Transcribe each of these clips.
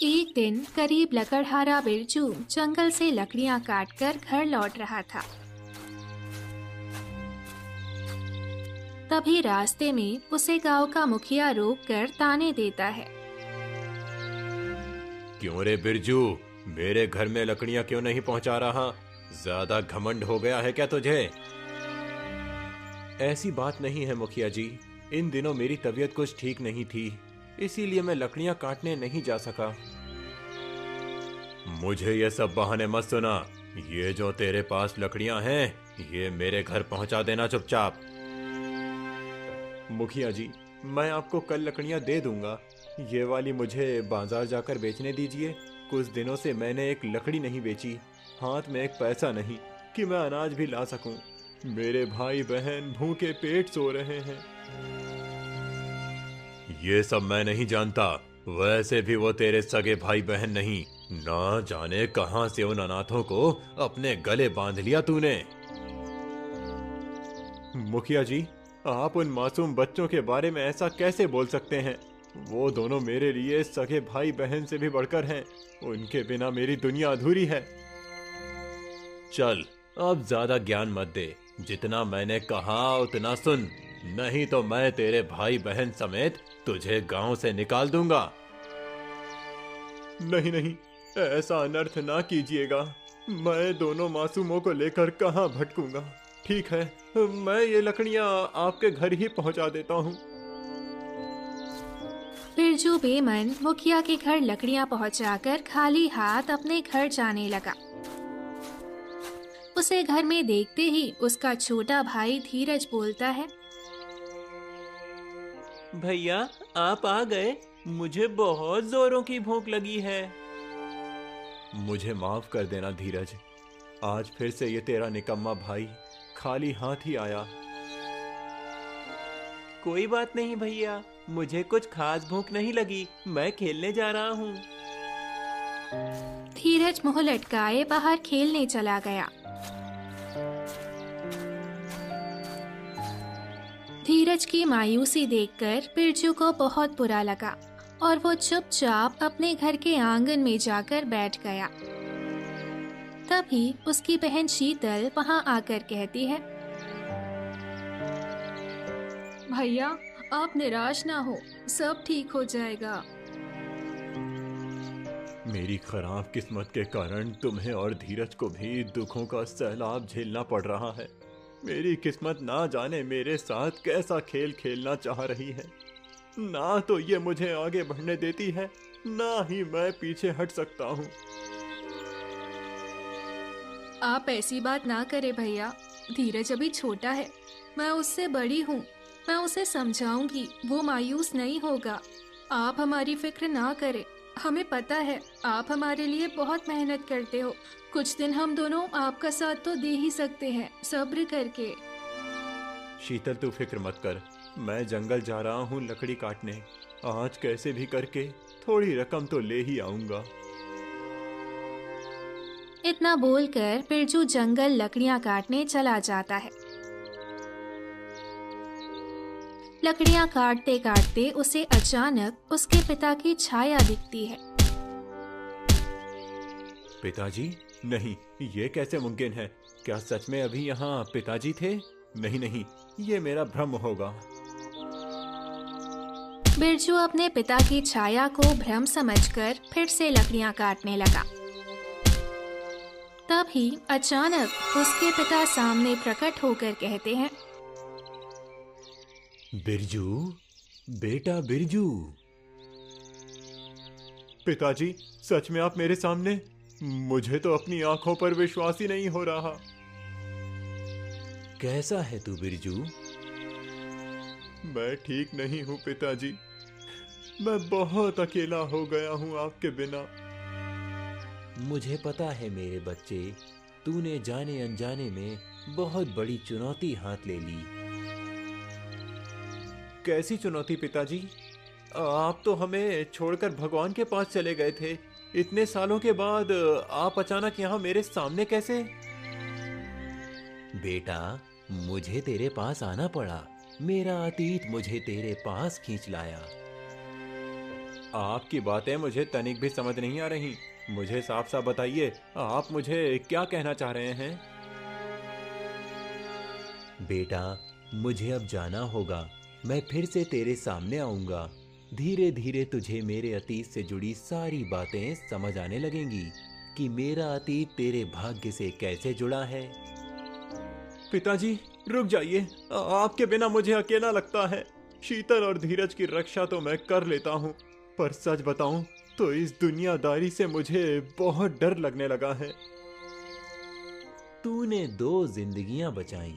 एक दिन करीब लकड़हारा बिरजू जंगल से लकड़ियां काटकर घर लौट रहा था। तभी रास्ते में उसे गांव का मुखिया रोककर ताने देता है। क्यों रे बिरजू, मेरे घर में लकड़ियां क्यों नहीं पहुंचा रहा? ज्यादा घमंड हो गया है क्या तुझे? ऐसी बात नहीं है मुखिया जी, इन दिनों मेरी तबीयत कुछ ठीक नहीं थी, इसीलिए मैं लकड़ियां काटने नहीं जा सका। मुझे ये सब बहाने मत सुना। ये जो तेरे पास लकड़ियां हैं, ये मेरे घर पहुंचा देना चुपचाप। मुखिया जी, मैं आपको कल लकड़ियां दे दूंगा। ये वाली मुझे बाजार जाकर बेचने दीजिए। कुछ दिनों से मैंने एक लकड़ी नहीं बेची, हाथ में एक पैसा नहीं कि मैं अनाज भी ला सकूं। मेरे भाई बहन भूखे पेट सो रहे हैं। ये सब मैं नहीं जानता, वैसे भी वो तेरे सगे भाई बहन नहीं। ना जाने कहां से उन अनाथों को अपने गले बांध लिया तूने। मुखिया जी, आप उन मासूम बच्चों के बारे में ऐसा कैसे बोल सकते हैं? वो दोनों मेरे लिए सगे भाई बहन से भी बढ़कर हैं। उनके बिना मेरी दुनिया अधूरी है। चल, अब ज्यादा ज्ञान मत दे। जितना मैंने कहा उतना सुन, नहीं तो मैं तेरे भाई बहन समेत तुझे गांव से निकाल दूंगा। नहीं नहीं, ऐसा अनर्थ ना कीजिएगा। मैं दोनों मासूमों को लेकर कहां भटकूंगा। ठीक है, मैं ये लकड़ियां आपके घर ही पहुंचा देता हूं। बिरजू बेमन मुखिया के घर लकड़ियां पहुंचाकर खाली हाथ अपने घर जाने लगा। उसे घर में देखते ही उसका छोटा भाई धीरज बोलता है। भैया, आप आ गए। मुझे बहुत जोरों की भूख लगी है। मुझे माफ कर देना धीरज, आज फिर से ये तेरा निकम्मा भाई खाली हाथ ही आया। कोई बात नहीं भैया, मुझे कुछ खास भूख नहीं लगी। मैं खेलने जा रहा हूँ। धीरज मुंह लटकाए बाहर खेलने चला गया। धीरज की मायूसी देखकर बिरजू को बहुत बुरा लगा और वो चुपचाप अपने घर के आंगन में जाकर बैठ गया। तभी उसकी बहन शीतल वहां आकर कहती है। भैया, आप निराश ना हो, सब ठीक हो जाएगा। मेरी खराब किस्मत के कारण तुम्हें और धीरज को भी दुखों का सैलाब झेलना पड़ रहा है। मेरी किस्मत ना जाने मेरे साथ कैसा खेल खेलना चाह रही है। ना तो ये मुझे आगे बढ़ने देती है, ना ही मैं पीछे हट सकता हूँ। आप ऐसी बात ना करें भैया, धीरज अभी छोटा है, मैं उससे बड़ी हूँ। मैं उसे समझाऊंगी, वो मायूस नहीं होगा। आप हमारी फिक्र ना करें, हमें पता है आप हमारे लिए बहुत मेहनत करते हो। कुछ दिन हम दोनों आपका साथ तो दे ही सकते हैं, सब्र करके। शीतल, तू फिक्र मत कर, मैं जंगल जा रहा हूँ लकड़ी काटने। आज कैसे भी करके थोड़ी रकम तो ले ही आऊंगा। इतना बोलकर बिरजू जंगल लकड़ियां काटने चला जाता है। लकड़ियां काटते काटते उसे अचानक उसके पिता की छाया दिखती है। पिताजी? नहीं, ये कैसे मुमकिन है? क्या सच में अभी यहाँ पिताजी थे? नहीं नहीं, ये मेरा भ्रम होगा। बिरजू अपने पिता की छाया को भ्रम समझकर फिर से लकड़ियां काटने लगा। तभी अचानक उसके पिता सामने प्रकट होकर कहते हैं। बिरजू, बेटा बिरजू। पिताजी, सच में आप मेरे सामने? मुझे तो अपनी आंखों पर विश्वास ही नहीं हो रहा। कैसा है तू बिरजू? मैं ठीक नहीं हूँ पिताजी, मैं बहुत अकेला हो गया हूँ आपके बिना। मुझे पता है मेरे बच्चे, तूने जाने अनजाने में बहुत बड़ी चुनौती हाथ ले ली। कैसी चुनौती पिताजी? आप तो हमें छोड़कर भगवान के पास चले गए थे। इतने सालों के बाद आप अचानक यहाँ मेरे सामने कैसे? बेटा, मुझे तेरे पास आना पड़ा। मेरा अतीत मुझे तेरे पास खींच लाया। आपकी बातें मुझे तनिक भी समझ नहीं आ रही। मुझे साफ साफ बताइए, आप मुझे क्या कहना चाह रहे हैं? बेटा, मुझे अब जाना होगा। मैं फिर से तेरे सामने आऊंगा। धीरे धीरे तुझे मेरे अतीत से जुड़ी सारी बातें समझ आने लगेंगी कि मेरा अतीत तेरे भाग्य से कैसे जुड़ा है। पिताजी रुक जाइए, आपके बिना मुझे अकेला लगता है। शीतल और धीरज की रक्षा तो मैं कर लेता हूँ, पर सच बताऊं तो इस दुनियादारी से मुझे बहुत डर लगने लगा है। तूने 2 जिंदगियां बचाई,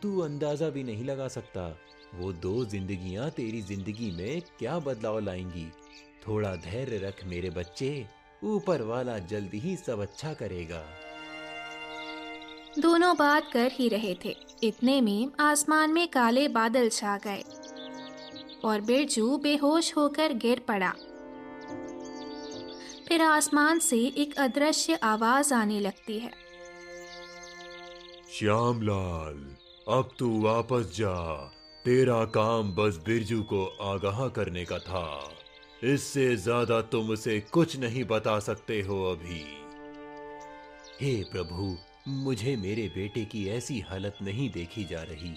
तू अंदाजा भी नहीं लगा सकता वो 2 जिंदगियां तेरी जिंदगी में क्या बदलाव लाएंगी। थोड़ा धैर्य रख मेरे बच्चे, ऊपर वाला जल्दी ही सब अच्छा करेगा। दोनों बात कर ही रहे थे, इतने में आसमान में काले बादल छा गए और बिरजू बेहोश होकर गिर पड़ा। फिर आसमान से एक अदृश्य आवाज आने लगती है। श्यामलाल, अब तू वापस जा। तेरा काम बस बिरजू को आगाह करने का था। इससे ज्यादा तुम उसे कुछ नहीं बता सकते हो अभी। हे प्रभु, मुझे मेरे बेटे की ऐसी हालत नहीं देखी जा रही।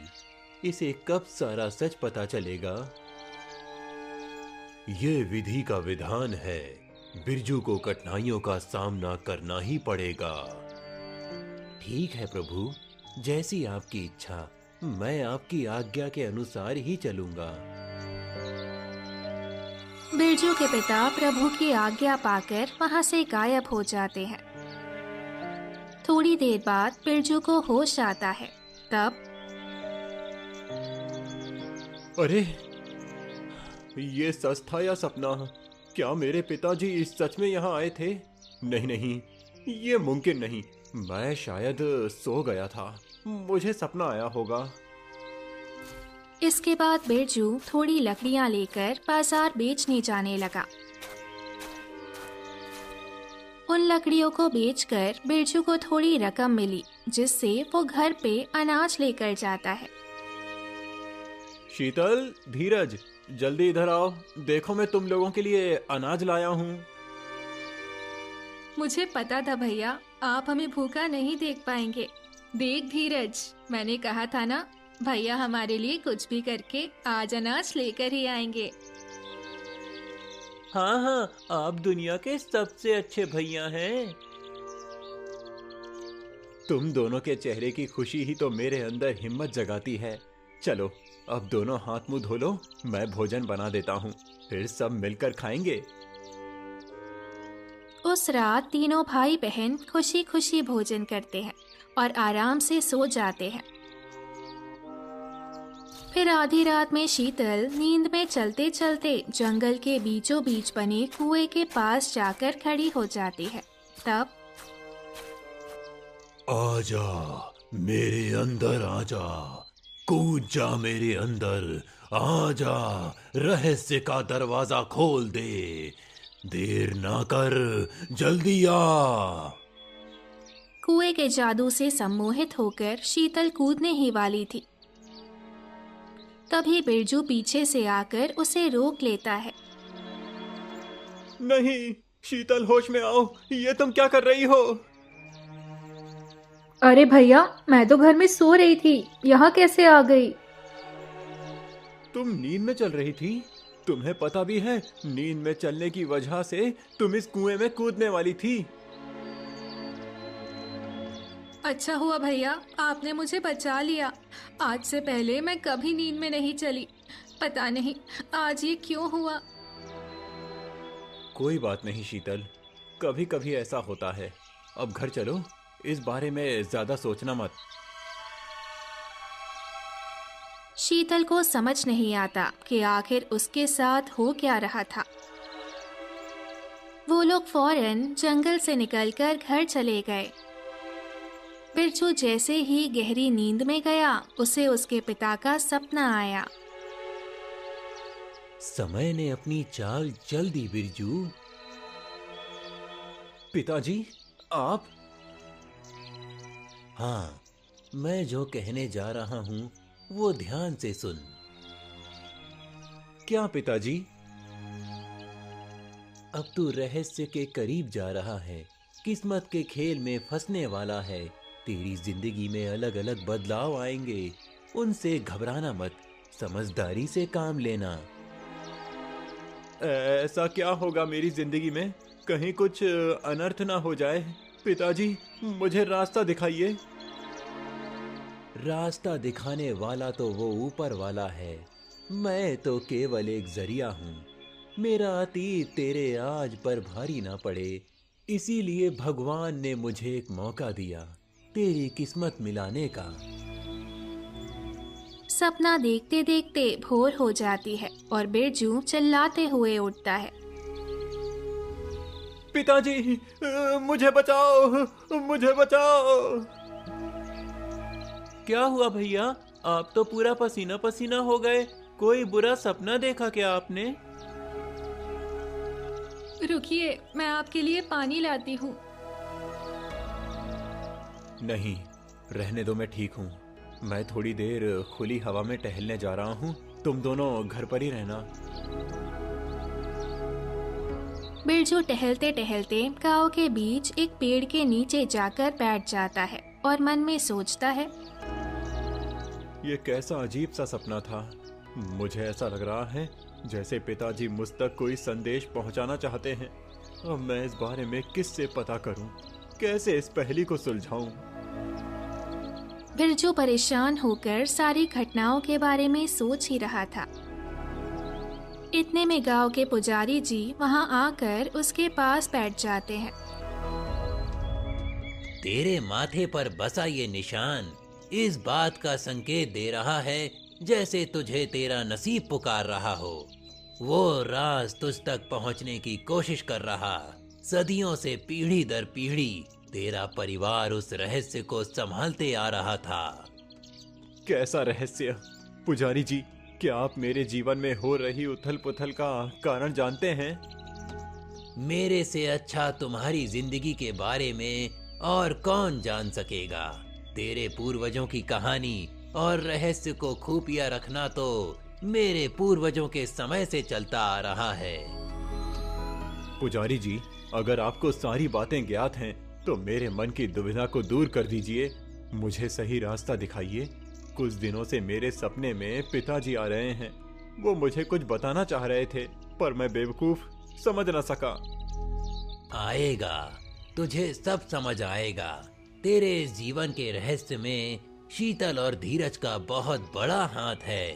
इसे कब सारा सच पता चलेगा? ये विधि का विधान है। बिरजू को कठिनाइयों का सामना करना ही पड़ेगा। ठीक है प्रभु, जैसी आपकी इच्छा। मैं आपकी आज्ञा के अनुसार ही चलूंगा। बिरजू के पिता प्रभु की आज्ञा पाकर वहां से गायब हो जाते हैं। थोड़ी देर बाद बिरजू को होश आता है। तब अरे, ये सच था या सपना? क्या मेरे पिताजी इस सच में यहाँ आए थे? नहीं नहीं, ये मुमकिन नहीं। मैं शायद सो गया था, मुझे सपना आया होगा। इसके बाद बिरजू थोड़ी लकड़ियां लेकर बाजार बेचने जाने लगा। उन लकड़ियों को बेचकर बिरजू को थोड़ी रकम मिली, जिससे वो घर पे अनाज लेकर जाता है। शीतल, धीरज, जल्दी इधर आओ। देखो, मैं तुम लोगों के लिए अनाज लाया हूँ। मुझे पता था भैया, आप हमें भूखा नहीं देख पाएंगे। देख धीरज, मैंने कहा था ना, भैया हमारे लिए कुछ भी करके आज अनाज लेकर ही आएंगे। हाँ हाँ, आप दुनिया के सबसे अच्छे भैया हैं। तुम दोनों के चेहरे की खुशी ही तो मेरे अंदर हिम्मत जगाती है। चलो, अब दोनों हाथ मुंह धो लो, मैं भोजन बना देता हूँ, फिर सब मिलकर खाएंगे। उस रात तीनों भाई बहन खुशी खुशी भोजन करते हैं और आराम से सो जाते हैं। फिर आधी रात में शीतल नींद में चलते चलते जंगल के बीचों बीच बने कुएं के पास जाकर खड़ी हो जाती है। तब आजा, मेरे अंदर आजा, कूद जा मेरे अंदर, आजा, रहस्य का दरवाजा खोल दे, देर ना कर, जल्दी आ। कुएं के जादू से सम्मोहित होकर शीतल कूदने ही वाली थी। तभी बिरजू पीछे से आकर उसे रोक लेता है। नहीं, शीतल, होश में आओ, ये तुम क्या कर रही हो? अरे भैया, मैं तो घर में सो रही थी, यहाँ कैसे आ गई? तुम नींद में चल रही थी? तुम्हें पता भी है, नींद में चलने की वजह से तुम इस कुएं में कूदने वाली थी। अच्छा हुआ भैया, आपने मुझे बचा लिया। आज से पहले मैं कभी नींद में नहीं चली। पता नहीं आज ये क्यों हुआ। कोई बात नहीं शीतल, कभी कभी ऐसा होता है। अब घर चलो, इस बारे में ज्यादा सोचना मत। शीतल को समझ नहीं आता कि आखिर उसके साथ हो क्या रहा था। वो लोग फौरन जंगल से निकलकर घर चले गए। बिरजू जैसे ही गहरी नींद में गया, उसे उसके पिता का सपना आया। समय ने अपनी चाल चल दी बिरजू। पिताजी, आप? हाँ, मैं जो कहने जा रहा हूँ वो ध्यान से सुन। क्या पिताजी? अब तू रहस्य के करीब जा रहा है, किस्मत के खेल में फंसने वाला है। तेरी जिंदगी में अलग अलग बदलाव आएंगे, उनसे घबराना मत, समझदारी से काम लेना। ऐसा क्या होगा मेरी जिंदगी में? कहीं कुछ अनर्थ ना हो जाए। पिताजी, मुझे रास्ता दिखाइए। रास्ता दिखाने वाला तो वो ऊपर वाला है, मैं तो केवल एक जरिया हूँ। मेरा अतीत तेरे आज पर भारी ना पड़े, इसीलिए भगवान ने मुझे एक मौका दिया तेरी किस्मत मिलाने का। सपना देखते देखते भोर हो जाती है और बिरजू चिल्लाते हुए उठता है। पिताजी, मुझे बचाओ, मुझे बचाओ। क्या हुआ भैया? आप तो पूरा पसीना पसीना हो गए। कोई बुरा सपना देखा क्या आपने? रुकिए, मैं आपके लिए पानी लाती हूँ। नहीं, रहने दो, मैं ठीक हूँ। मैं थोड़ी देर खुली हवा में टहलने जा रहा हूँ, तुम दोनों घर पर ही रहना। बिरजू टहलते टहलते गांव के बीच एक पेड़ के नीचे जाकर बैठ जाता है और मन में सोचता है, ये कैसा अजीब सा सपना था। मुझे ऐसा लग रहा है जैसे पिताजी मुझ तक कोई संदेश पहुंचाना चाहते हैं। अब मैं इस बारे में किससे पता करूं, कैसे इस पहेली को सुलझाऊं? बिरजू परेशान होकर सारी घटनाओं के बारे में सोच ही रहा था। इतने में गांव के पुजारी जी वहां आकर उसके पास बैठ जाते हैं। तेरे माथे पर बसा ये निशान इस बात का संकेत दे रहा है जैसे तुझे तेरा नसीब पुकार रहा हो। वो राज तुझ तक पहुंचने की कोशिश कर रहा। सदियों से पीढ़ी दर पीढ़ी तेरा परिवार उस रहस्य को संभालते आ रहा था। कैसा रहस्य? पुजारी जी, क्या आप मेरे जीवन में हो रही उथल पुथल का कारण जानते हैं? मेरे से अच्छा तुम्हारी जिंदगी के बारे में और कौन जान सकेगा। तेरे पूर्वजों की कहानी और रहस्य को खुफिया रखना तो मेरे पूर्वजों के समय से चलता आ रहा है। पुजारी जी, अगर आपको सारी बातें ज्ञात हैं तो मेरे मन की दुविधा को दूर कर दीजिए, मुझे सही रास्ता दिखाइए। कुछ दिनों से मेरे सपने में पिताजी आ रहे हैं। वो मुझे कुछ बताना चाह रहे थे, पर मैं बेवकूफ समझ न सका। आएगा, तुझे सब समझ आएगा। तेरे जीवन के रहस्य में शीतल और धीरज का बहुत बड़ा हाथ है।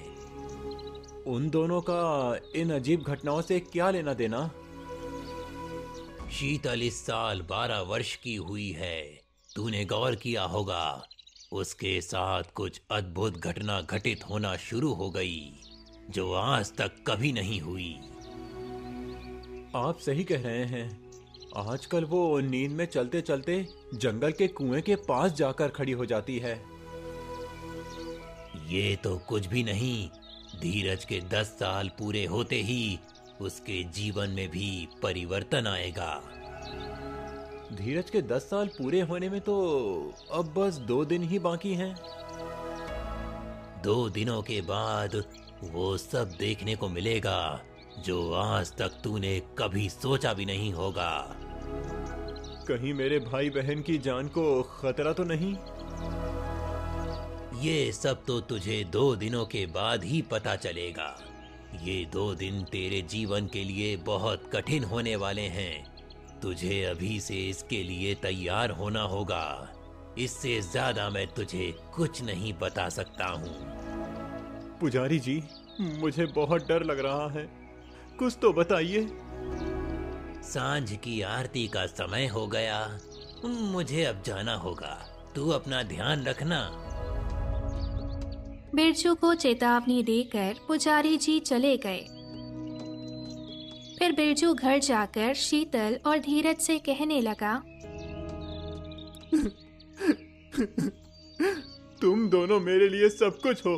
उन दोनों का इन अजीब घटनाओं से क्या लेना देना? शीतल इस साल 12 वर्ष की हुई है। तूने गौर किया होगा, उसके साथ कुछ अद्भुत घटना घटित होना शुरू हो गई जो आज तक कभी नहीं हुई। आप सही कह रहे हैं। आजकल वो नींद में चलते चलते जंगल के कुएं के पास जाकर खड़ी हो जाती है। ये तो कुछ भी नहीं, धीरज के 10 साल पूरे होते ही उसके जीवन में भी परिवर्तन आएगा। धीरज के 10 साल पूरे होने में तो अब बस 2 दिन ही बाकी हैं। 2 दिनों के बाद वो सब देखने को मिलेगा जो आज तक तूने कभी सोचा भी नहीं होगा। कहीं मेरे भाई बहन की जान को खतरा तो नहीं? ये सब तो तुझे 2 दिनों के बाद ही पता चलेगा। ये 2 दिन तेरे जीवन के लिए बहुत कठिन होने वाले हैं। तुझे अभी से इसके लिए तैयार होना होगा। इससे ज्यादा मैं तुझे कुछ नहीं बता सकता हूँ। पुजारी जी, मुझे बहुत डर लग रहा है, कुछ तो बताइए। सांझ की आरती का समय हो गया, मुझे अब जाना होगा। तू अपना ध्यान रखना। बिरजू को चेतावनी देकर पुजारी जी चले गए। फिर बिरजू घर जाकर शीतल और धीरज से कहने लगा, तुम दोनों मेरे लिए सब कुछ हो।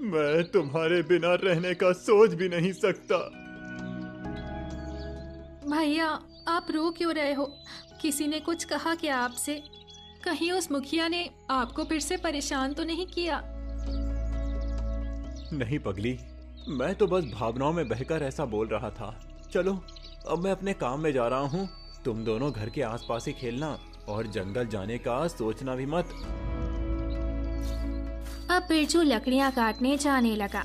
मैं तुम्हारे बिना रहने का सोच भी नहीं सकता। भैया, आप रो क्यों रहे हो? किसी ने कुछ कहा क्या आपसे? कहीं उस मुखिया ने आपको फिर से परेशान तो नहीं किया? नहीं पगली, मैं तो बस भावनाओं में बहकर ऐसा बोल रहा था। चलो अब मैं अपने काम में जा रहा हूँ। तुम दोनों घर के आसपास ही खेलना और जंगल जाने का सोचना भी मत। अब बिरजू लकड़ियां काटने जाने लगा,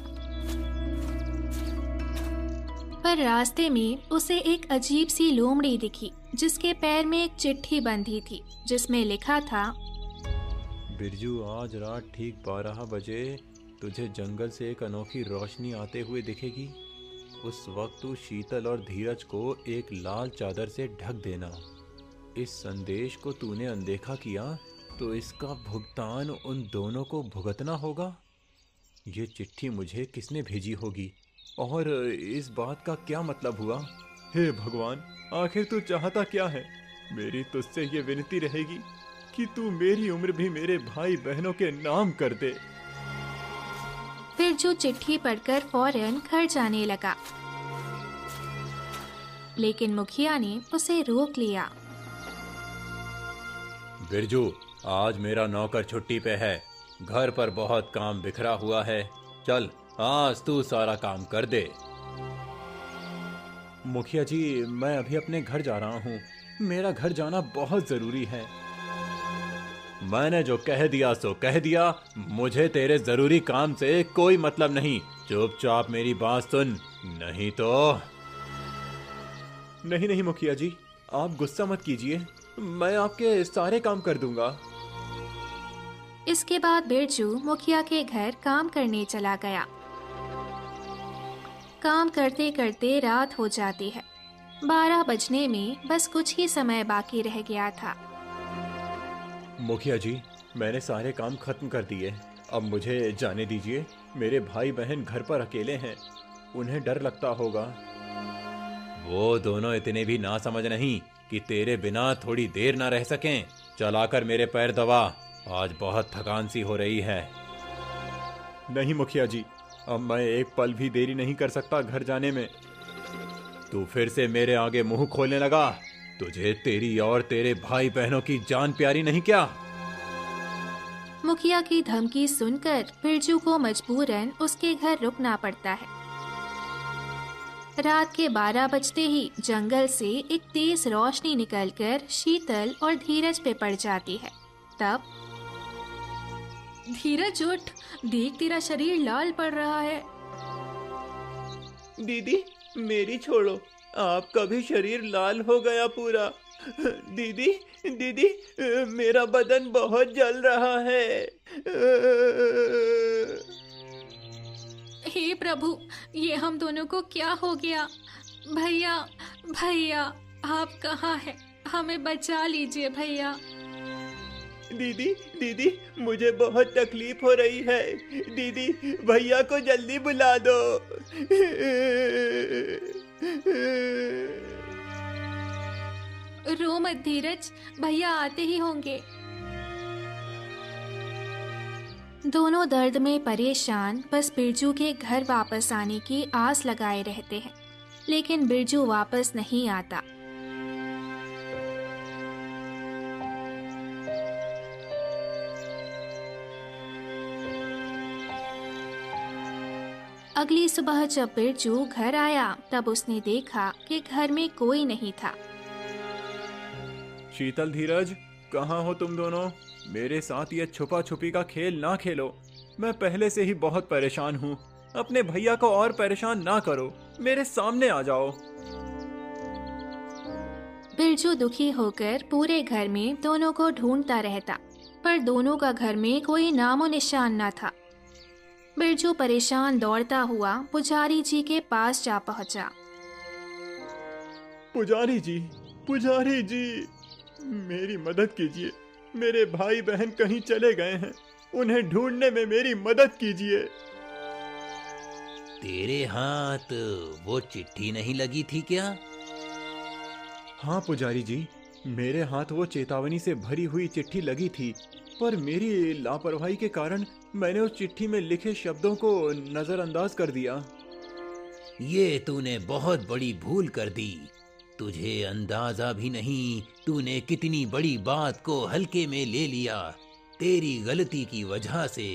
पर रास्ते में उसे एक अजीब सी लोमड़ी दिखी जिसके पैर में एक चिट्ठी बंधी थी जिसमें लिखा था, बिरजू, आज रात ठीक 12 बजे तुझे जंगल से एक अनोखी रोशनी आते हुए दिखेगी। उस वक्त तू शीतल और धीरज को एक लाल चादर से ढक देना। इस संदेश को तूने अनदेखा किया तो इसका भुगतान उन दोनों को भुगतना होगा। ये चिट्ठी मुझे किसने भेजी होगी और इस बात का क्या मतलब हुआ? हे भगवान, आखिर तू चाहता क्या है? मेरी तुझसे ये विनती रहेगी कि तू मेरी उम्र भी मेरे भाई बहनों के नाम कर दे। बिरजू चिट्ठी पढ़कर फौरन घर जाने लगा, लेकिन मुखिया ने उसे रोक लिया। बिरजू, आज मेरा नौकर छुट्टी पे है। घर पर बहुत काम बिखरा हुआ है। चल, आज तू सारा काम कर दे। मुखिया जी, मैं अभी अपने घर जा रहा हूँ। मेरा घर जाना बहुत जरूरी है। मैंने जो कह दिया सो कह दिया। मुझे तेरे जरूरी काम से कोई मतलब नहीं। चुपचाप मेरी बात सुन, नहीं तो। नहीं मुखिया जी, आप गुस्सा मत कीजिए। मैं आपके सारे काम कर दूंगा। इसके बाद बिरजू मुखिया के घर काम करने चला गया। काम करते करते रात हो जाती है। 12 बजने में बस कुछ ही समय बाकी रह गया था। मुखिया जी, मैंने सारे काम खत्म कर दिए। अब मुझे जाने दीजिए। मेरे भाई बहन घर पर अकेले हैं। उन्हें डर लगता होगा। वो दोनों इतने भी ना समझ नहीं कि तेरे बिना थोड़ी देर ना रह सकें। चल आकर मेरे पैर दबा। आज बहुत थकान सी हो रही है। नहीं मुखिया जी, अब मैं एक पल भी देरी नहीं कर सकता घर जाने में। तू फिर से मेरे आगे मुंह खोलने लगा। तुझे तेरी और तेरे भाई बहनों की जान प्यारी नहीं क्या? मुखिया की धमकी सुनकर बिरजू को मजबूरन उसके घर रुकना पड़ता है। रात के 12 बजते ही जंगल से एक तेज रोशनी निकलकर शीतल और धीरज पे पड़ जाती है। तब, धीरज उठ, देख तेरा शरीर लाल पड़ रहा है। दीदी, मेरी छोड़ो। आपका भी शरीर लाल हो गया पूरा। दीदी, दीदी, मेरा बदन बहुत जल रहा है। हे प्रभु, ये हम दोनों को क्या हो गया? भैया, भैया, आप कहाँ हैं? हमें बचा लीजिए भैया। दीदी, दीदी, मुझे बहुत तकलीफ हो रही है। दीदी, भैया को जल्दी बुला दो। रो मत धीरज, भैया आते ही होंगे। दोनों दर्द में परेशान बस बिरजू के घर वापस आने की आस लगाए रहते हैं, लेकिन बिरजू वापस नहीं आता। अगली सुबह जब बिरजू घर आया तब उसने देखा कि घर में कोई नहीं था। शीतल, धीरज, कहाँ हो तुम दोनों? मेरे साथ ये छुपा छुपी का खेल ना खेलो। मैं पहले से ही बहुत परेशान हूँ। अपने भैया को और परेशान ना करो। मेरे सामने आ जाओ। बिरजू दुखी होकर पूरे घर में दोनों को ढूंढता रहता, पर दोनों का घर में कोई नामो निशान न था। बिरजू परेशान दौड़ता हुआ पुजारी जी के पास जा पहुंचा। पुजारी जी, पुजारी जी, मेरी मदद कीजिए। मेरे भाई बहन कहीं चले गए हैं। उन्हें ढूंढने में मेरी मदद कीजिए। तेरे हाथ वो चिट्ठी नहीं लगी थी क्या? हाँ पुजारी जी, मेरे हाथ वो चेतावनी से भरी हुई चिट्ठी लगी थी, पर मेरी लापरवाही के कारण मैंने उस चिट्ठी में लिखे शब्दों को नजरअंदाज कर दिया। ये तूने बहुत बड़ी भूल कर दी। तुझे अंदाजा भी नहीं तूने कितनी बड़ी बात को हल्के में ले लिया। तेरी गलती की वजह से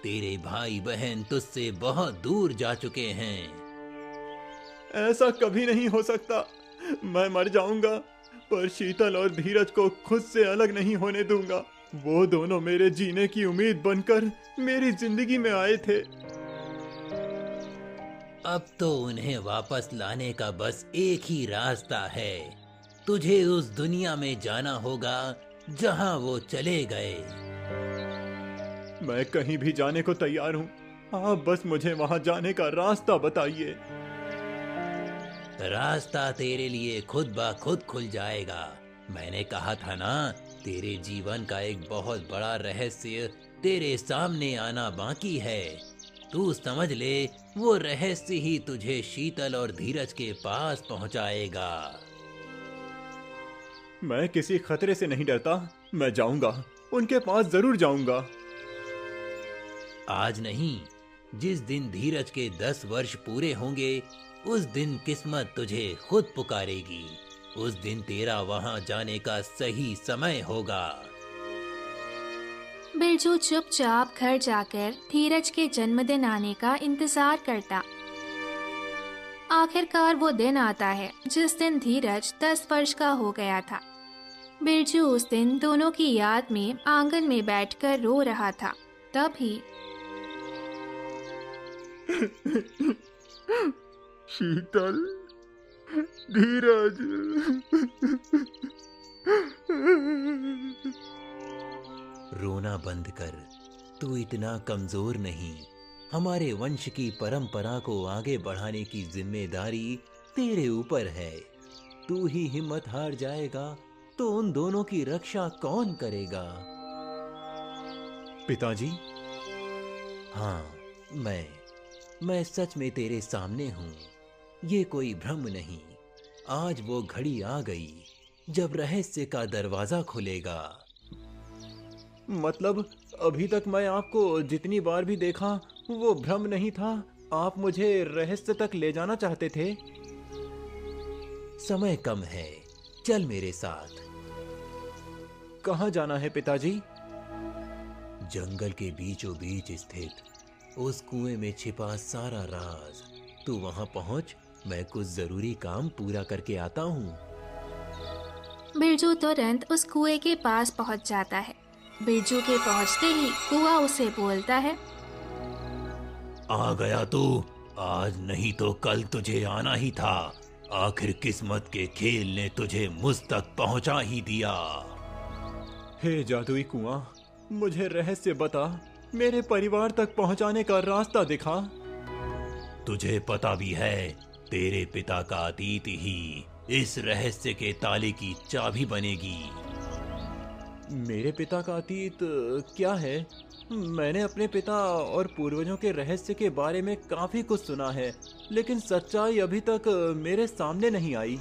तेरे भाई बहन तुझसे बहुत दूर जा चुके हैं। ऐसा कभी नहीं हो सकता। मैं मर जाऊंगा, पर शीतल और धीरज को खुद से अलग नहीं होने दूंगा। वो दोनों मेरे जीने की उम्मीद बनकर मेरी जिंदगी में आए थे। अब तो उन्हें वापस लाने का बस एक ही रास्ता है। तुझे उस दुनिया में जाना होगा जहां वो चले गए। मैं कहीं भी जाने को तैयार हूँ, आप बस मुझे वहां जाने का रास्ता बताइए। रास्ता तेरे लिए खुद ब खुद खुल जाएगा। मैंने कहा था ना, तेरे जीवन का एक बहुत बड़ा रहस्य तेरे सामने आना बाकी है। तू समझ ले, वो रहस्य ही तुझे शीतल और धीरज के पास पहुंचाएगा। मैं किसी खतरे से नहीं डरता, मैं जाऊंगा, उनके पास जरूर जाऊंगा। आज नहीं, जिस दिन धीरज के 10 वर्ष पूरे होंगे, उस दिन किस्मत तुझे खुद पुकारेगी। उस दिन तेरा वहां जाने का सही समय होगा। बिरजू चुपचाप घर जाकर धीरज के जन्मदिन आने का इंतजार करता। आखिरकार वो दिन आता है जिस दिन धीरज 10 वर्ष का हो गया था। बिरजू उस दिन दोनों की याद में आंगन में बैठकर रो रहा था। तभी शीतल, धीरज, रोना बंद कर। तू इतना कमजोर नहीं। हमारे वंश की परंपरा को आगे बढ़ाने की जिम्मेदारी तेरे ऊपर है। तू ही हिम्मत हार जाएगा तो उन दोनों की रक्षा कौन करेगा? पिताजी। हाँ, मैं सच में तेरे सामने हूँ। ये कोई भ्रम नहीं। आज वो घड़ी आ गई जब रहस्य का दरवाजा खुलेगा। मतलब अभी तक मैं आपको जितनी बार भी देखा वो भ्रम नहीं था, आप मुझे रहस्य तक ले जाना चाहते थे। समय कम है, चल मेरे साथ। कहाँ जाना है पिताजी? जंगल के बीचों बीच स्थित उस कुएं में छिपा सारा राज। तू वहां पहुंच, मैं कुछ जरूरी काम पूरा करके आता हूँ। बिरजू तुरंत उस कुएं के पास पहुंच जाता है। बिरजू के पहुंचते ही कुआं उसे बोलता है, आ गया तू। आज नहीं तो कल तुझे आना ही था। आखिर किस्मत के खेल ने तुझे मुझ तक पहुंचा ही दिया। हे जादुई कुआं, मुझे रहस्य बता, मेरे परिवार तक पहुंचाने का रास्ता दिखा। तुझे पता भी है, तेरे पिता का अतीत ही इस रहस्य के ताले की चाबी बनेगी। मेरे पिता का अतीत क्या है? मैंने अपने पिता और पूर्वजों के रहस्य के बारे में काफी कुछ सुना है, लेकिन सच्चाई अभी तक मेरे सामने नहीं आई।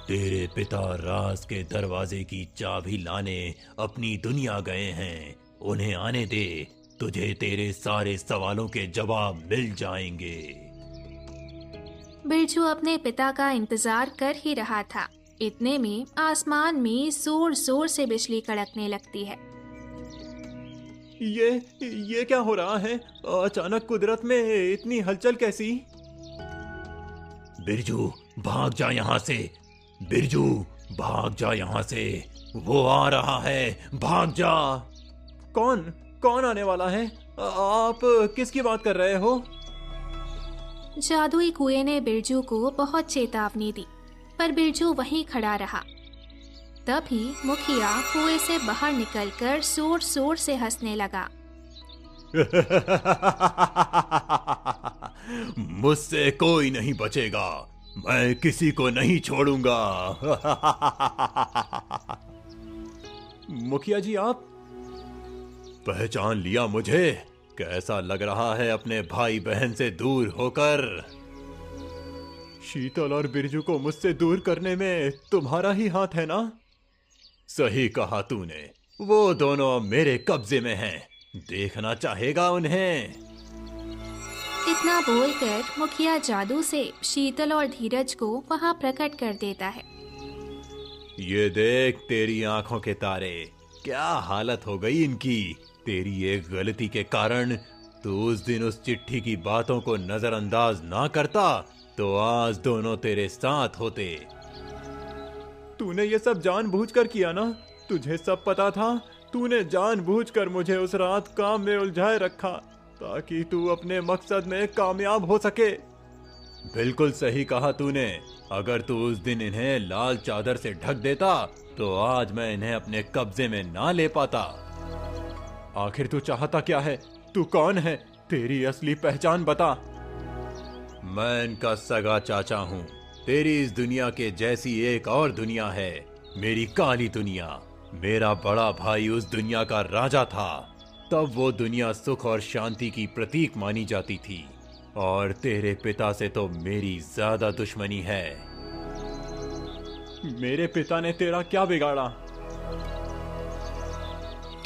तेरे पिता राज के दरवाजे की चाबी लाने अपनी दुनिया गए हैं। उन्हें आने दे, तुझे तेरे सारे सवालों के जवाब मिल जाएंगे। बिरजू अपने पिता का इंतजार कर ही रहा था। इतने में आसमान में जोर जोर से बिजली कड़कने लगती है। ये क्या हो रहा है? अचानक कुदरत में इतनी हलचल कैसी? बिरजू भाग जा यहाँ से। बिरजू भाग जा यहाँ से। वो आ रहा है, भाग जा। कौन आने वाला है? आप किसकी बात कर रहे हो? जादुई कुएं ने बिरजू को बहुत चेतावनी दी, पर बिरजू वहीं खड़ा रहा। तभी मुखिया कुएं से बाहर निकलकर जोर जोर से हंसने लगा। मुझसे कोई नहीं बचेगा, मैं किसी को नहीं छोड़ूंगा। मुखिया जी, आप पहचान लिया मुझे? कैसा लग रहा है अपने भाई बहन से दूर होकर? शीतल और बिरजू को मुझसे दूर करने में तुम्हारा ही हाथ है ना? सही कहा तूने, वो दोनों मेरे कब्जे में हैं। देखना चाहेगा उन्हें? इतना बोलकर मुखिया जादू से शीतल और धीरज को वहां प्रकट कर देता है। ये देख तेरी आंखों के तारे, क्या हालत हो गई इनकी। तेरी एक गलती के कारण तू उस दिन उस चिट्ठी की बातों को नजरअंदाज ना करता तो आज दोनों तेरे साथ होते। तूने ये सब जानबूझकर किया ना? तुझे सब पता था? तूने जानबूझकर मुझे उस रात काम में उलझाए रखा ताकि तू अपने मकसद में कामयाब हो सके। बिल्कुल सही कहा तूने। अगर तू उस दिन इन्हें लाल चादर से ढक देता तो आज मैं इन्हें अपने कब्जे में ना ले पाता। आखिर तू चाहता क्या है? तू कौन है? तेरी असली पहचान बता। मैं इनका सगा चाचा हूँ। तेरी इस दुनिया के जैसी एक और दुनिया है, मेरी काली दुनिया। मेरा बड़ा भाई उस दुनिया का राजा था। तब वो दुनिया सुख और शांति की प्रतीक मानी जाती थी और तेरे पिता से तो मेरी ज्यादा दुश्मनी है। मेरे पिता ने तेरा क्या बिगाड़ा?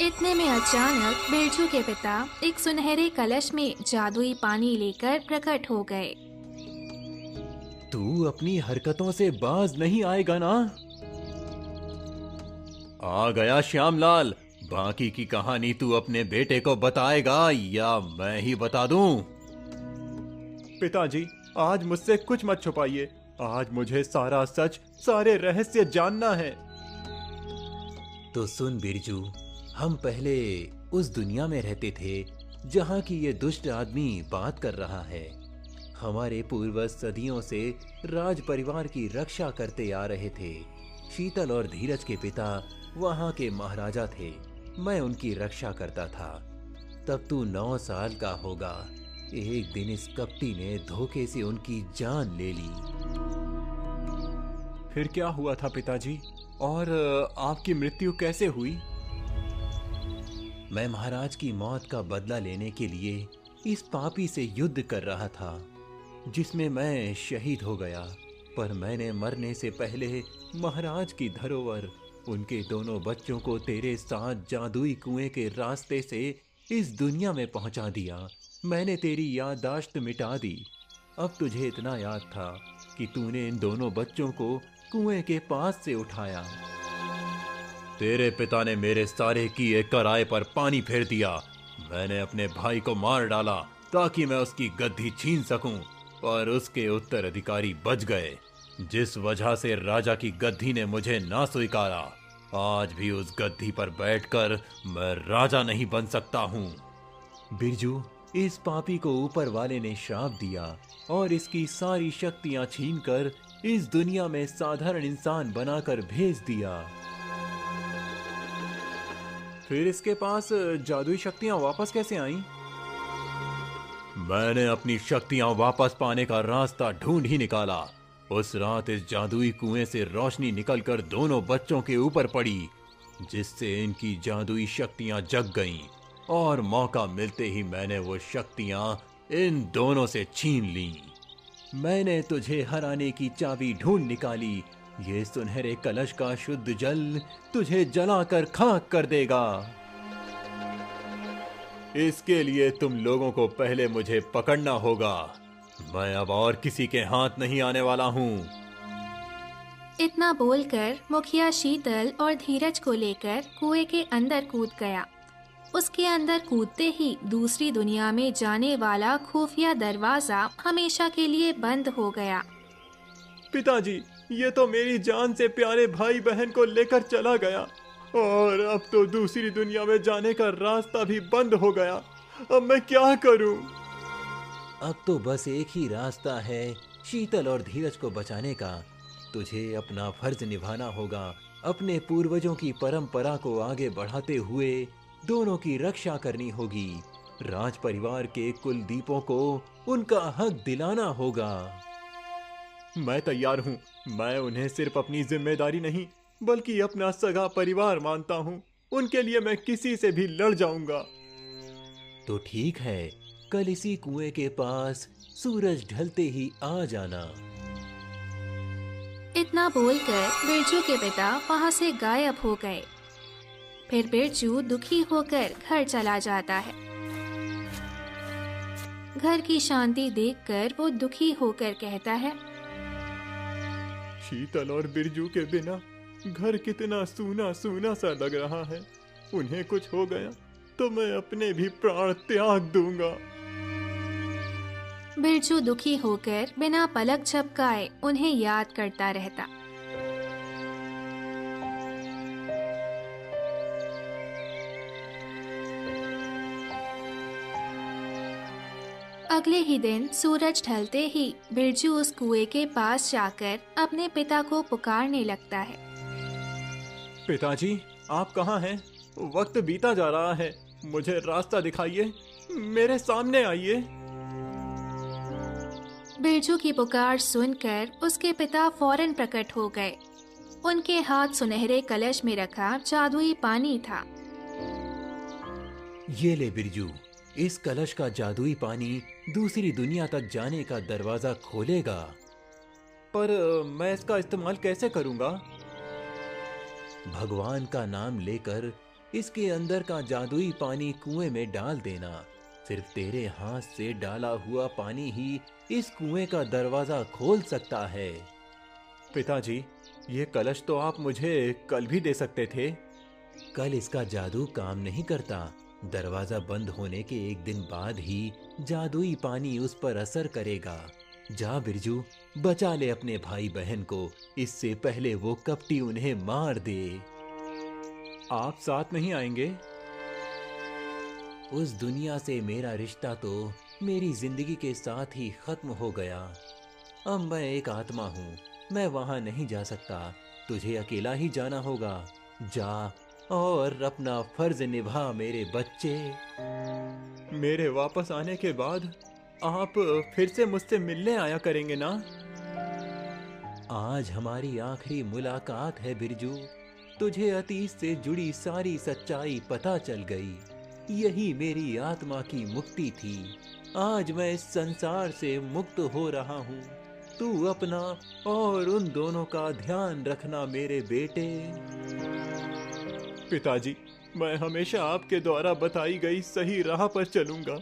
इतने में अचानक बिरजू के पिता एक सुनहरे कलश में जादुई पानी लेकर प्रकट हो गए। तू अपनी हरकतों से बाज नहीं आएगा ना? आ गया श्यामलाल। बाकी की कहानी तू अपने बेटे को बताएगा या मैं ही बता दूं? पिताजी, आज मुझसे कुछ मत छुपाइए। आज मुझे सारा सच, सारे रहस्य जानना है। तो सुन बिरजू, हम पहले उस दुनिया में रहते थे जहाँ की ये दुष्ट आदमी बात कर रहा है। हमारे पूर्वज सदियों से राज परिवार की रक्षा करते आ रहे थे। शीतल और धीरज के पिता वहाँ के महाराजा थे। मैं उनकी रक्षा करता था। तब तू 9 साल का होगा। एक दिन इस कपटी ने धोखे से उनकी जान ले ली। फिर क्या हुआ था पिताजी? और आपकी मृत्यु कैसे हुई? मैं महाराज की मौत का बदला लेने के लिए इस पापी से युद्ध कर रहा था, जिसमें मैं शहीद हो गया। पर मैंने मरने से पहले महाराज की धरोहर, उनके दोनों बच्चों को तेरे साथ जादुई कुएं के रास्ते से इस दुनिया में पहुंचा दिया। मैंने तेरी याददाश्त मिटा दी। अब तुझे इतना याद था कि तूने इन दोनों बच्चों को कुएं के पास से उठाया। तेरे पिता ने मेरे सारे किए कराए पर पानी फेर दिया। मैंने अपने भाई को मार डाला ताकि मैं उसकी गद्दी छीन सकूं, पर उसके उत्तराधिकारी बच गए, जिस वजह से राजा की गद्दी ने मुझे ना स्वीकारा। आज भी उस गद्दी पर बैठकर मैं राजा नहीं बन सकता हूँ। बिरजू, इस पापी को ऊपर वाले ने श्राप दिया और इसकी सारी शक्तियां छीनकर इस दुनिया में साधारण इंसान बनाकर भेज दिया। फिर इसके पास जादुई शक्तियां वापस कैसे आईं? मैंने अपनी शक्तियां वापस पाने का रास्ता ढूंढ ही निकाला। उस रात इस जादुई कुएं से रोशनी निकलकर दोनों बच्चों के ऊपर पड़ी, जिससे इनकी जादुई शक्तियां जग गईं और मौका मिलते ही मैंने वो शक्तियां इन दोनों से छीन लीं। मैंने तुझे हराने की चाबी ढूंढ निकाली। ये सुनहरे कलश का शुद्ध जल तुझे जलाकर खाक कर देगा। इसके लिए तुम लोगों को पहले मुझे पकड़ना होगा। मैं अब और किसी के हाथ नहीं आने वाला हूँ। इतना बोलकर मुखिया शीतल और धीरज को लेकर कुएं के अंदर कूद गया। उसके अंदर कूदते ही दूसरी दुनिया में जाने वाला खुफिया दरवाजा हमेशा के लिए बंद हो गया। पिताजी, ये तो मेरी जान से प्यारे भाई बहन को लेकर चला गया और अब तो दूसरी दुनिया में जाने का रास्ता भी बंद हो गया। अब मैं क्या करूं? अब तो बस एक ही रास्ता है शीतल और धीरज को बचाने का। तुझे अपना फर्ज निभाना होगा। अपने पूर्वजों की परंपरा को आगे बढ़ाते हुए दोनों की रक्षा करनी होगी। राज परिवार के कुलदीपों को उनका हक दिलाना होगा। मैं तैयार हूँ। मैं उन्हें सिर्फ अपनी जिम्मेदारी नहीं बल्कि अपना सगा परिवार मानता हूँ। उनके लिए मैं किसी से भी लड़ जाऊंगा। तो ठीक है, कल इसी कुएं के पास सूरज ढलते ही आ जाना। इतना बोलकर बिरजू के पिता वहां से गायब हो गए। फिर बिरजू दुखी होकर घर चला जाता है। घर की शांति देखकर वो दुखी होकर कहता है, शीतल और बिरजू के बिना घर कितना सूना सूना सा लग रहा है। उन्हें कुछ हो गया तो मैं अपने भी प्राण त्याग दूंगा। बिरजू दुखी होकर बिना पलक झपकाए उन्हें याद करता रहता। अगले ही दिन सूरज ढलते ही बिरजू उस कुएं के पास जाकर अपने पिता को पुकारने लगता है। पिताजी, आप कहाँ हैं? वक्त बीता जा रहा है, मुझे रास्ता दिखाइए, मेरे सामने आइए। बिरजू की पुकार सुनकर उसके पिता फौरन प्रकट हो गए। उनके हाथ सुनहरे कलश में रखा जादुई पानी था। ये ले बिरजू, इस कलश का जादुई पानी दूसरी दुनिया तक जाने का दरवाजा खोलेगा। पर मैं इसका इस्तेमाल कैसे करूंगा? भगवान का नाम लेकर इसके अंदर का जादुई पानी कुएं में डाल देना। सिर्फ तेरे हाथ से डाला हुआ पानी ही इस कुएं का दरवाजा खोल सकता है। पिताजी, ये कलश तो आप मुझे कल भी दे सकते थे। कल इसका जादू काम नहीं करता। दरवाजा बंद होने के एक दिन बाद ही जादुई पानी उस पर असर करेगा। जा बिरजू, बचा ले अपने भाई बहन को, इससे पहले वो कपटी उन्हें मार दे। आप साथ नहीं आएंगे? उस दुनिया से मेरा रिश्ता तो मेरी जिंदगी के साथ ही खत्म हो गया। अब मैं एक आत्मा हूँ, मैं वहां नहीं जा सकता। तुझे अकेला ही जाना होगा। जा और अपना फर्ज निभा मेरे बच्चे। मेरे वापस आने के बाद आप फिर से मुझसे मिलने आया करेंगे ना? आज हमारी आखिरी मुलाकात है बिरजू। तुझे अतीत से जुड़ी सारी सच्चाई पता चल गई। यही मेरी आत्मा की मुक्ति थी। आज मैं इस संसार से मुक्त हो रहा हूँ। तू अपना और उन दोनों का ध्यान रखना मेरे बेटे। पिताजी, मैं हमेशा आपके द्वारा बताई गई सही राह पर चलूंगा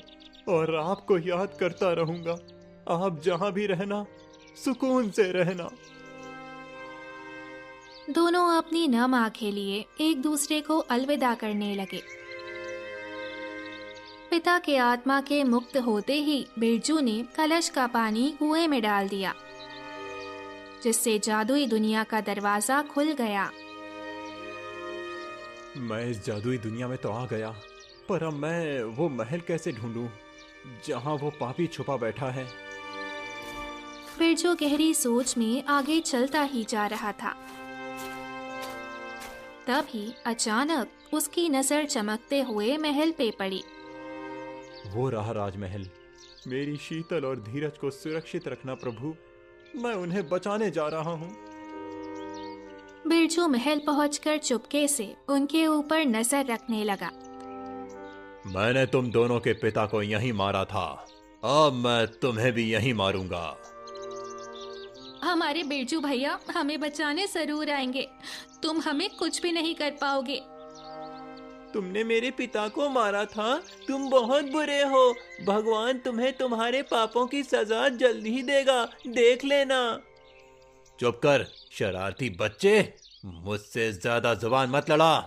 और आपको याद करता रहूंगा। आप जहां भी रहना, सुकून से रहना। दोनों अपनी नम आंखें लिए एक दूसरे को अलविदा करने लगे। पिता के आत्मा के मुक्त होते ही बिरजू ने कलश का पानी कुएं में डाल दिया, जिससे जादुई दुनिया का दरवाजा खुल गया। मैं इस जादुई दुनिया में तो आ गया, पर अब मैं वो महल कैसे ढूंढूं जहां वो पापी छुपा बैठा है? बिरजू गहरी सोच में आगे चलता ही जा रहा था। तभी अचानक उसकी नजर चमकते हुए महल पे पड़ी। वो रहा राजमहल। मेरी शीतल और धीरज को सुरक्षित रखना प्रभु, मैं उन्हें बचाने जा रहा हूँ। बिरजू महल पहुंचकर चुपके से उनके ऊपर नजर रखने लगा। मैंने तुम दोनों के पिता को यहीं मारा था, अब मैं तुम्हें भी यहीं मारूंगा। हमारे बिरजू भैया हमें बचाने जरूर आएंगे। तुम हमें कुछ भी नहीं कर पाओगे। तुमने मेरे पिता को मारा था, तुम बहुत बुरे हो। भगवान तुम्हें तुम्हारे पापों की सजा जल्द ही देगा, देख लेना। चुप कर शरारती बच्चे, मुझसे ज्यादा जुबान मत लड़ा।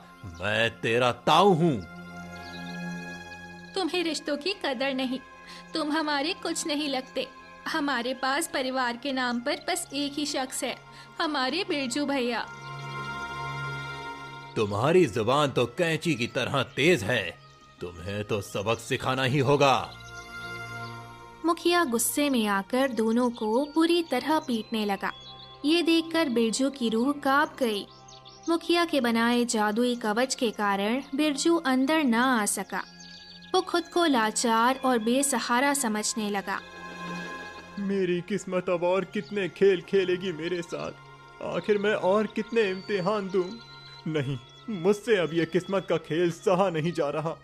मैं तेरा ताऊ हूँ। तुम्हें रिश्तों की कदर नहीं, तुम हमारे कुछ नहीं लगते। हमारे पास परिवार के नाम पर बस एक ही शख्स है, हमारे बिरजू भैया। तुम्हारी जुबान तो कैंची की तरह तेज है, तुम्हें तो सबक सिखाना ही होगा। मुखिया गुस्से में आकर दोनों को पूरी तरह पीटने लगा। ये देखकर बिरजू की रूह कांप गई। मुखिया के बनाए जादुई कवच के कारण बिरजू अंदर न आ सका। वो खुद को लाचार और बेसहारा समझने लगा। मेरी किस्मत अब और कितने खेल खेलेगी मेरे साथ? आखिर मैं और कितने इम्तिहान दूं? नहीं, मुझसे अब ये किस्मत का खेल सहा नहीं जा रहा।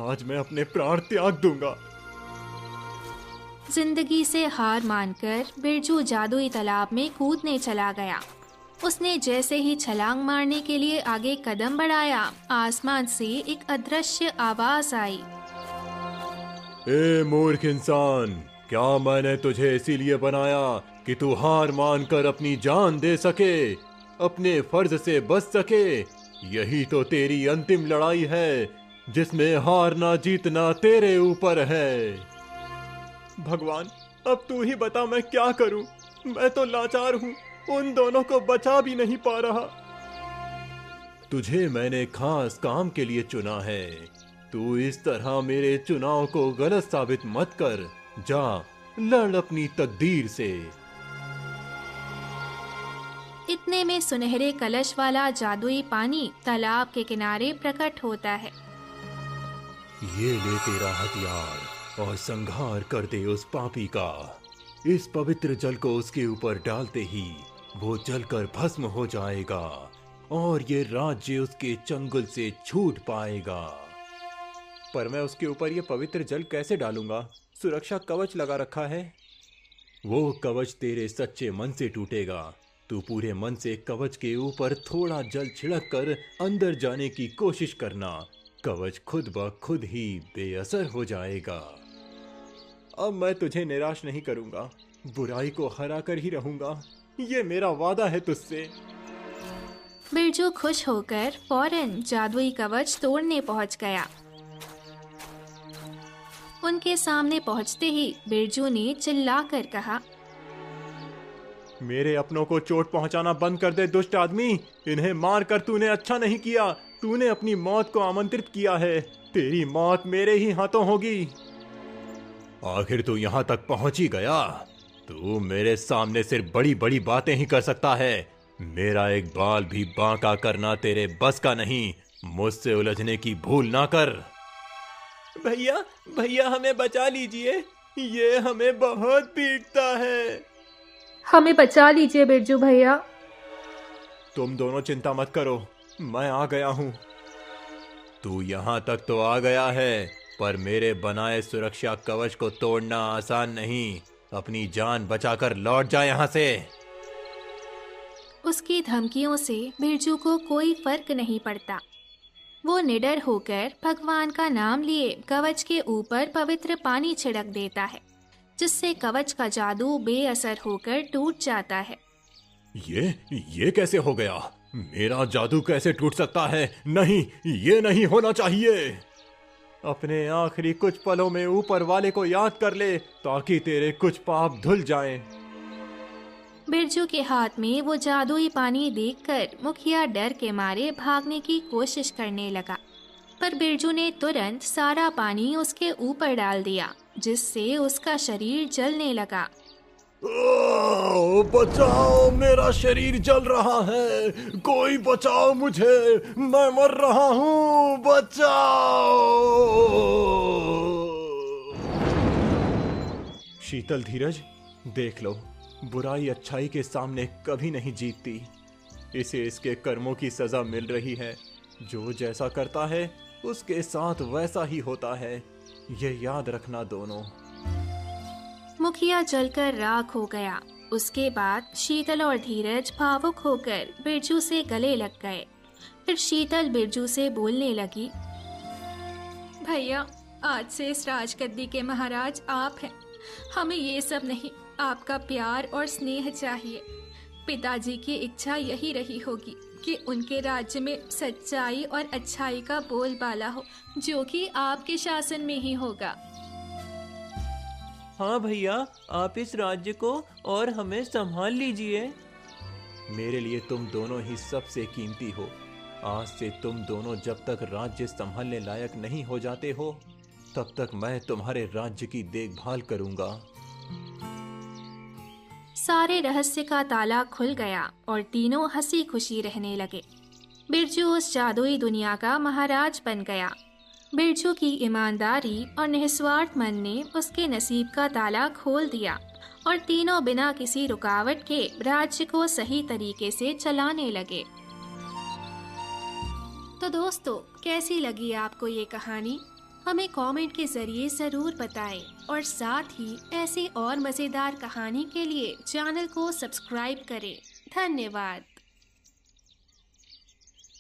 आज मैं अपने प्राण त्याग दूंगा। जिंदगी से हार मानकर बिरजू जादुई तालाब में कूदने चला गया। उसने जैसे ही छलांग मारने के लिए आगे कदम बढ़ाया, आसमान से एक अदृश्य आवाज आई। ए मूर्ख इंसान, क्या मैंने तुझे इसीलिए बनाया कि तू हार मानकर अपनी जान दे सके, अपने फर्ज से बच सके? यही तो तेरी अंतिम लड़ाई है। जिसमें हारना जीतना तेरे ऊपर है। भगवान, अब तू ही बता मैं क्या करूं? मैं तो लाचार हूं, उन दोनों को बचा भी नहीं पा रहा। तुझे मैंने खास काम के लिए चुना है। तू इस तरह मेरे चुनाव को गलत साबित मत कर। जा, लड़ अपनी तकदीर से। इतने में सुनहरे कलश वाला जादुई पानी तालाब के किनारे प्रकट होता है। ये ले तेरा हथियार और संहार कर दे उस पापी का। इस पवित्र जल को उसके ऊपर डालते ही वो जलकर भस्म हो जाएगा और ये राज्य उसके चंगुल से छूट पाएगा। पर मैं उसके ऊपर ये पवित्र जल कैसे डालूंगा? सुरक्षा कवच लगा रखा है। वो कवच तेरे सच्चे मन से टूटेगा। तू पूरे मन से कवच के ऊपर थोड़ा जल छिड़क कर अंदर जाने की कोशिश करना। कवच खुद ब खुद ही बेअसर हो जाएगा। अब मैं तुझे निराश नहीं करूंगा, बुराई को हरा कर ही रहूंगा। ये मेरा वादा है तुझसे। बिरजू खुश होकर फौरन जादुई कवच तोड़ने पहुंच गया। उनके सामने पहुंचते ही बिरजू ने चिल्लाकर कहा, मेरे अपनों को चोट पहुंचाना बंद कर दे दुष्ट आदमी। इन्हें मार कर तूने अच्छा नहीं किया। तूने अपनी मौत को आमंत्रित किया है। तेरी मौत मेरे ही हाथों होगी। आखिर तू यहाँ तक पहुंच ही गया। तू मेरे सामने सिर्फ बड़ी बड़ी बातें ही कर सकता है। मेरा एक बाल भी बांका करना तेरे बस का नहीं। मुझसे उलझने की भूल ना कर। भैया, भैया हमें बचा लीजिए, ये हमें बहुत पीटता है। हमें बचा लीजिए बिरजू भैया। तुम दोनों चिंता मत करो, मैं आ गया हूँ। तू यहाँ तक तो आ गया है, पर मेरे बनाए सुरक्षा कवच को तोड़ना आसान नहीं। अपनी जान बचाकर लौट जा यहाँ से। उसकी धमकियों से बिरजू को कोई फर्क नहीं पड़ता। वो निडर होकर भगवान का नाम लिए कवच के ऊपर पवित्र पानी छिड़क देता है, जिससे कवच का जादू बेअसर होकर टूट जाता है। ये कैसे हो गया? मेरा जादू कैसे टूट सकता है? नहीं, ये नहीं होना चाहिए। अपने आखिरी कुछ पलों में ऊपर वाले को याद कर ले, ताकि तेरे कुछ पाप धुल जाएं। बिरजू के हाथ में वो जादुई पानी देखकर मुखिया डर के मारे भागने की कोशिश करने लगा, पर बिरजू ने तुरंत सारा पानी उसके ऊपर डाल दिया, जिससे उसका शरीर जलने लगा। बचाओ, मेरा शरीर जल रहा है। कोई बचाओ मुझे, मैं मर रहा हूँ। बचाओ। शीतल, धीरज, देख लो, बुराई अच्छाई के सामने कभी नहीं जीतती। इसे इसके कर्मों की सजा मिल रही है। जो जैसा करता है उसके साथ वैसा ही होता है। ये याद रखना दोनों। मुखिया जलकर राख हो गया। उसके बाद शीतल और धीरज भावुक होकर बिरजू से गले लग गए। फिर शीतल बिरजू से बोलने लगी, भैया, आज से इस राजगद्दी के महाराज आप हैं। हमें ये सब नहीं, आपका प्यार और स्नेह चाहिए। पिताजी की इच्छा यही रही होगी कि उनके राज्य में सच्चाई और अच्छाई का बोलबाला हो, जो कि आपके शासन में ही होगा। हाँ भैया, आप इस राज्य को और हमें संभाल लीजिए। मेरे लिए तुम दोनों ही सबसे कीमती हो। आज से तुम दोनों जब तक राज्य संभालने लायक नहीं हो जाते हो, तब तक मैं तुम्हारे राज्य की देखभाल करूंगा। सारे रहस्य का ताला खुल गया और तीनों हंसी खुशी रहने लगे। बिरजू उस जादुई दुनिया का महाराज बन गया। बिरजू की ईमानदारी और निस्वार्थ मन ने उसके नसीब का ताला खोल दिया और तीनों बिना किसी रुकावट के राज्य को सही तरीके से चलाने लगे। तो दोस्तों, कैसी लगी आपको ये कहानी? हमें कमेंट के जरिए ज़रूर बताएं और साथ ही ऐसी और मज़ेदार कहानी के लिए चैनल को सब्सक्राइब करें। धन्यवाद।